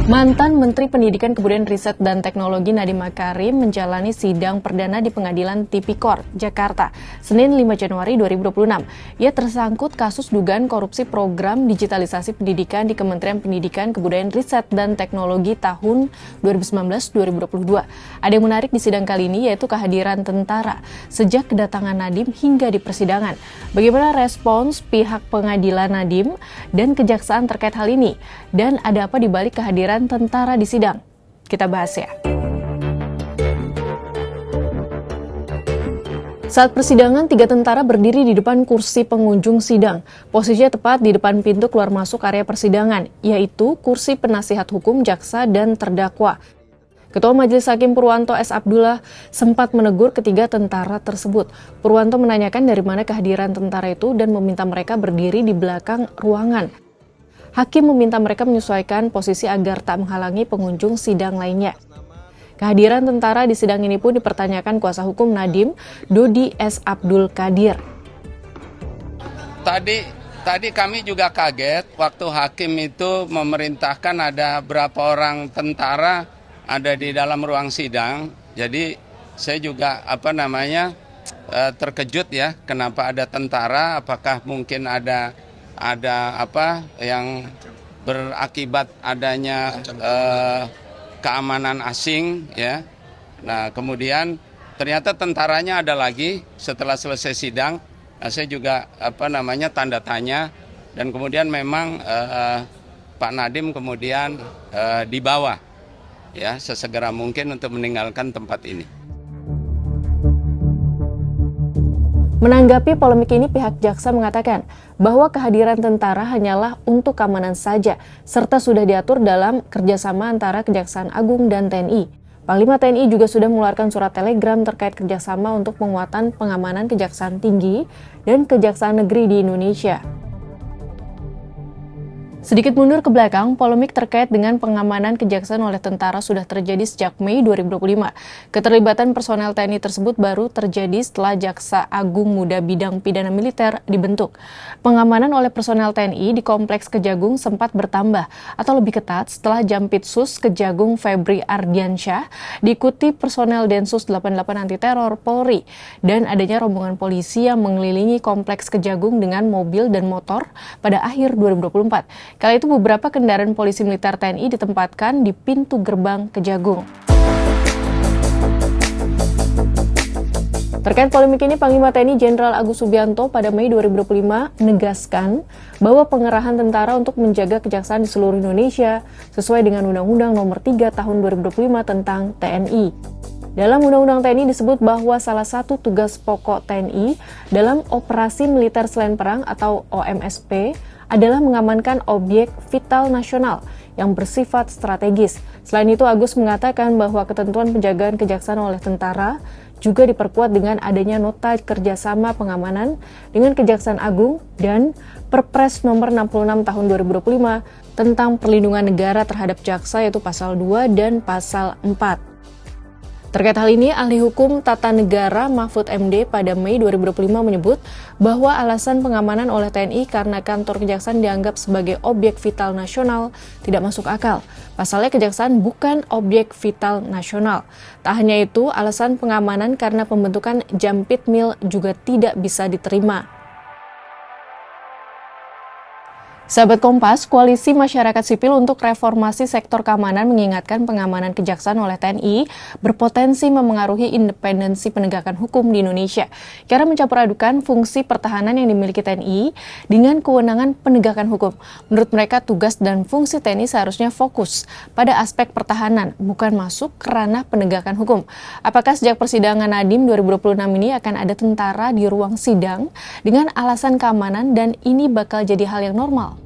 Mantan Menteri Pendidikan Kebudayaan Riset dan Teknologi Nadiem Makarim menjalani sidang perdana di Pengadilan Tipikor, Jakarta, Senin 5 Januari 2026. Ia tersangkut kasus dugaan korupsi program digitalisasi pendidikan di Kementerian Pendidikan Kebudayaan Riset dan Teknologi tahun 2019-2022. Ada yang menarik di sidang kali ini yaitu kehadiran tentara sejak kedatangan Nadiem hingga di persidangan. Bagaimana respons pihak pengadilan Nadiem dan kejaksaan terkait hal ini? Dan ada apa di balik kehadiran tentara di sidang? Kita bahas ya. Saat persidangan, 3 tentara berdiri di depan kursi pengunjung sidang. Posisinya tepat di depan pintu keluar masuk area persidangan, yaitu kursi penasihat hukum, jaksa, dan terdakwa. Ketua Majelis Hakim Purwanto S. Abdullah sempat menegur ketiga tentara tersebut. Purwanto menanyakan dari mana kehadiran tentara itu dan meminta mereka berdiri di belakang ruangan. Hakim meminta mereka menyesuaikan posisi agar tak menghalangi pengunjung sidang lainnya. Kehadiran tentara di sidang ini pun dipertanyakan kuasa hukum Nadiem, Dodi S. Abdul Qadir. Tadi kami juga kaget waktu hakim itu memerintahkan ada berapa orang tentara ada di dalam ruang sidang. Jadi saya juga terkejut ya, kenapa ada tentara, apakah mungkin ada apa yang berakibat adanya keamanan asing ya. Nah, kemudian ternyata tentaranya ada lagi setelah selesai sidang. Nah, saya juga tanda tanya, dan kemudian memang Pak Nadiem kemudian dibawa ya sesegera mungkin untuk meninggalkan tempat ini. Menanggapi polemik ini, pihak jaksa mengatakan bahwa kehadiran tentara hanyalah untuk keamanan saja, serta sudah diatur dalam kerjasama antara Kejaksaan Agung dan TNI. Panglima TNI juga sudah mengeluarkan surat telegram terkait kerjasama untuk penguatan pengamanan Kejaksaan Tinggi dan Kejaksaan Negeri di Indonesia. Sedikit mundur ke belakang, polemik terkait dengan pengamanan kejaksaan oleh tentara sudah terjadi sejak Mei 2025. Keterlibatan personel TNI tersebut baru terjadi setelah Jaksa Agung Muda Bidang Pidana Militer dibentuk. Pengamanan oleh personel TNI di Kompleks Kejagung sempat bertambah atau lebih ketat setelah Jampitsus Kejagung Febri Ardiansyah diikuti personel Densus 88 Anti Teror Polri dan adanya rombongan polisi yang mengelilingi Kompleks Kejagung dengan mobil dan motor pada akhir 2024. Kala itu beberapa kendaraan polisi militer TNI ditempatkan di pintu gerbang Kejagung. Terkait polemik ini, Panglima TNI Jenderal Agus Subianto pada Mei 2025 menegaskan bahwa pengerahan tentara untuk menjaga kejaksaan di seluruh Indonesia sesuai dengan Undang-Undang Nomor 3 Tahun 2025 tentang TNI. Dalam Undang-Undang TNI disebut bahwa salah satu tugas pokok TNI dalam operasi militer selain perang atau OMSP adalah mengamankan objek vital nasional yang bersifat strategis. Selain itu, Agus mengatakan bahwa ketentuan penjagaan kejaksaan oleh tentara juga diperkuat dengan adanya nota kerjasama pengamanan dengan Kejaksaan Agung dan Perpres nomor 66 tahun 2025 tentang perlindungan negara terhadap jaksa, yaitu pasal 2 dan pasal 4. Terkait hal ini, ahli hukum tata negara Mahfud MD pada Mei 2025 menyebut bahwa alasan pengamanan oleh TNI karena kantor kejaksaan dianggap sebagai objek vital nasional tidak masuk akal. Pasalnya kejaksaan bukan objek vital nasional. Tak hanya itu, alasan pengamanan karena pembentukan Jampitmil juga tidak bisa diterima. Sahabat Kompas, Koalisi Masyarakat Sipil untuk Reformasi Sektor Keamanan mengingatkan pengamanan kejaksaan oleh TNI berpotensi memengaruhi independensi penegakan hukum di Indonesia karena mencampur adukan fungsi pertahanan yang dimiliki TNI dengan kewenangan penegakan hukum. Menurut mereka, tugas dan fungsi TNI seharusnya fokus pada aspek pertahanan, bukan masuk ke ranah penegakan hukum. Apakah sejak persidangan Nadiem 2026 ini akan ada tentara di ruang sidang dengan alasan keamanan dan ini bakal jadi hal yang normal?